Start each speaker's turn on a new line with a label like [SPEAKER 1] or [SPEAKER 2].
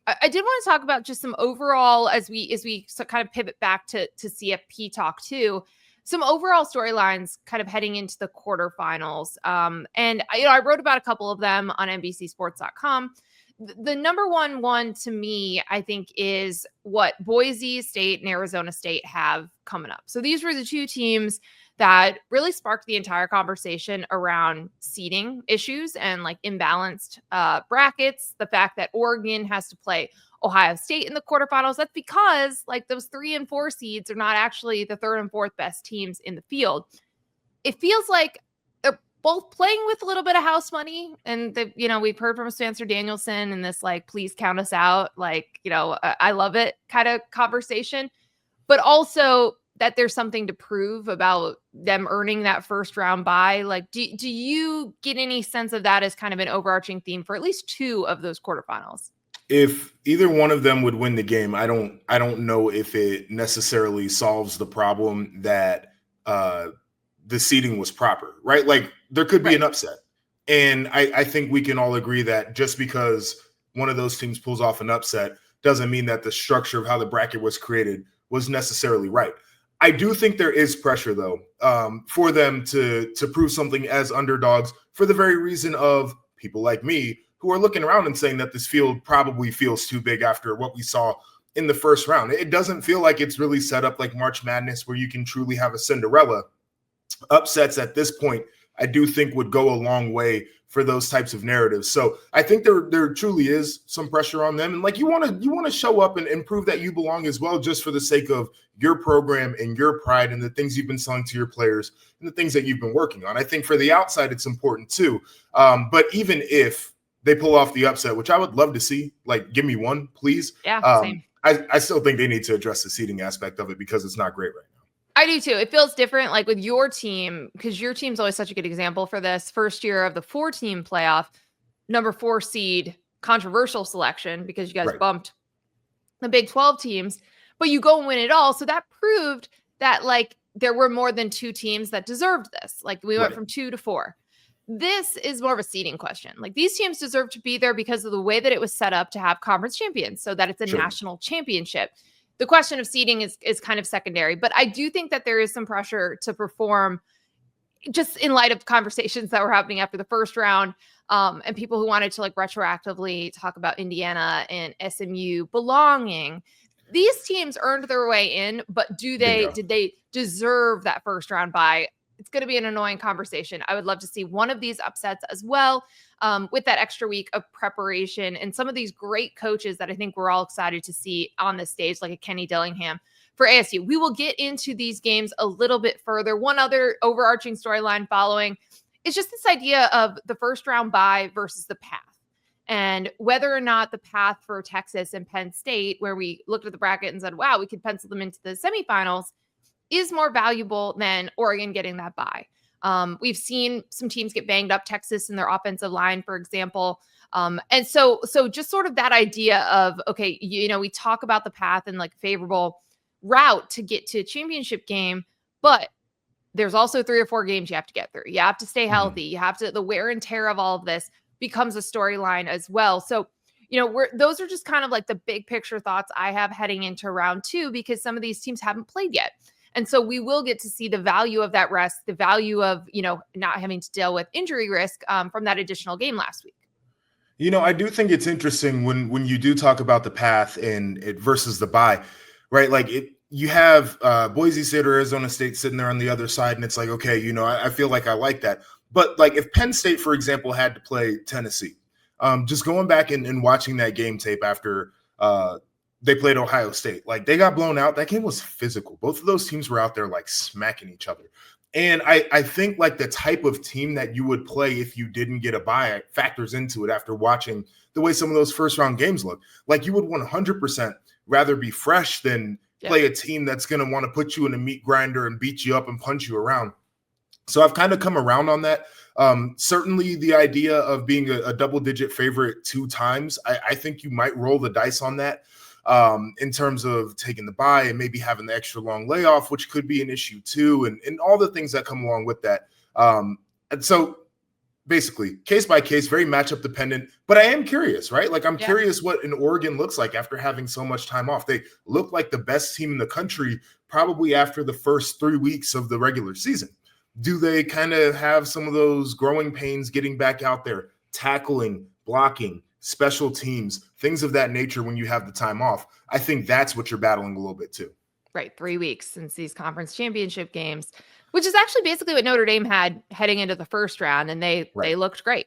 [SPEAKER 1] I did want to talk about just some overall, as we kind of pivot back to CFP talk too, some overall storylines kind of heading into the quarterfinals. And I wrote about a couple of them on NBCSports.com. The number one to me, I think, is what Boise State and Arizona State have coming up. So these were the two teams that really sparked the entire conversation around seeding issues and like imbalanced brackets. The fact that Oregon has to play Ohio State in the quarterfinals, that's because like those 3 and 4 seeds are not actually the 3rd and 4th best teams in the field. It feels like they're both playing with a little bit of house money. And we've heard from Spencer Danielson in this, like, please count us out. Like, I love it kind of conversation, but also that there's something to prove about them earning that first round bye. Like, do you get any sense of that as kind of an overarching theme for at least 2 of those quarterfinals?
[SPEAKER 2] If either one of them would win the game, I don't know if it necessarily solves the problem that the seeding was proper, right? Like, there could be an upset. And I think we can all agree that just because one of those teams pulls off an upset doesn't mean that the structure of how the bracket was created was necessarily right. I do think there is pressure, though, for them to prove something as underdogs, for the very reason of people like me who are looking around and saying that this field probably feels too big after what we saw in the first round. It doesn't feel like it's really set up like March Madness where you can truly have a Cinderella. Upsets at this point, I do think, would go a long way for those types of narratives. So I think there truly is some pressure on them. And like, you want to show up and prove that you belong as well, just for the sake of your program and your pride and the things you've been selling to your players and the things that you've been working on. I think for the outside, it's important too. But even if they pull off the upset, which I would love to see, like, give me one, please.
[SPEAKER 1] Yeah, same.
[SPEAKER 2] I still think they need to address the seeding aspect of it because it's not great right now.
[SPEAKER 1] I do too. It feels different, like with your team, because your team's always such a good example for this. First year of the 4-team playoff, number 4 seed, controversial selection because you guys bumped the Big 12 teams, but you go and win it all. So that proved that, like, there were more than 2 teams that deserved this. Like, we went from 2 to 4. This is more of a seeding question. Like, these teams deserve to be there because of the way that it was set up to have conference champions, so that it's a national championship. The question of seeding is kind of secondary, but I do think that there is some pressure to perform just in light of conversations that were happening after the first round, and people who wanted to, like, retroactively talk about Indiana and SMU belonging. These teams earned their way in, but did they deserve that first round bye? It's going to be an annoying conversation. I would love to see one of these upsets as well, with that extra week of preparation and some of these great coaches that I think we're all excited to see on the stage, like a Kenny Dillingham for ASU. We will get into these games a little bit further. One other overarching storyline following is just this idea of the first round bye versus the path, and whether or not the path for Texas and Penn State, where we looked at the bracket and said, wow, we could pencil them into the semifinals, is more valuable than Oregon getting that bye. We've seen some teams get banged up, Texas in their offensive line, for example. And so just sort of that idea of, okay, we talk about the path and like favorable route to get to a championship game, but there's also 3 or 4 games you have to get through. You have to stay healthy. You have to, the wear and tear of all of this becomes a storyline as well. So, those are just kind of like the big picture thoughts I have heading into round 2, because some of these teams haven't played yet. And so we will get to see the value of that rest, the value of, not having to deal with injury risk from that additional game last week.
[SPEAKER 2] I do think it's interesting when you do talk about the path and it versus the bye, right? Like, you have Boise State or Arizona State sitting there on the other side, and it's like, okay, I feel like I like that. But like, if Penn State, for example, had to play Tennessee, just going back and watching that game tape after they played Ohio State, like, they got blown out. That game was physical. Both of those teams were out there like smacking each other. And I think like the type of team that you would play if you didn't get a bye factors into it after watching the way some of those first round games look. Like, you would 100% rather be fresh than play a team that's going to want to put you in a meat grinder and beat you up and punch you around. So I've kind of come around on that. Certainly the idea of being a double-digit favorite 2 times, I think you might roll the dice on that in terms of taking the bye and maybe having the extra long layoff, which could be an issue too, and all the things that come along with that. And so basically case by case, very matchup dependent. But I am curious, right? Like I'm curious what an Oregon looks like after having so much time off. They look like the best team in the country probably after the first 3 weeks of the regular season. Do they kind of have some of those growing pains getting back out there, tackling, blocking, special teams, things of that nature when you have the time off? I think that's what you're battling a little bit too.
[SPEAKER 1] Right. 3 weeks since these conference championship games, which is actually basically what Notre Dame had heading into the first round. And they looked great.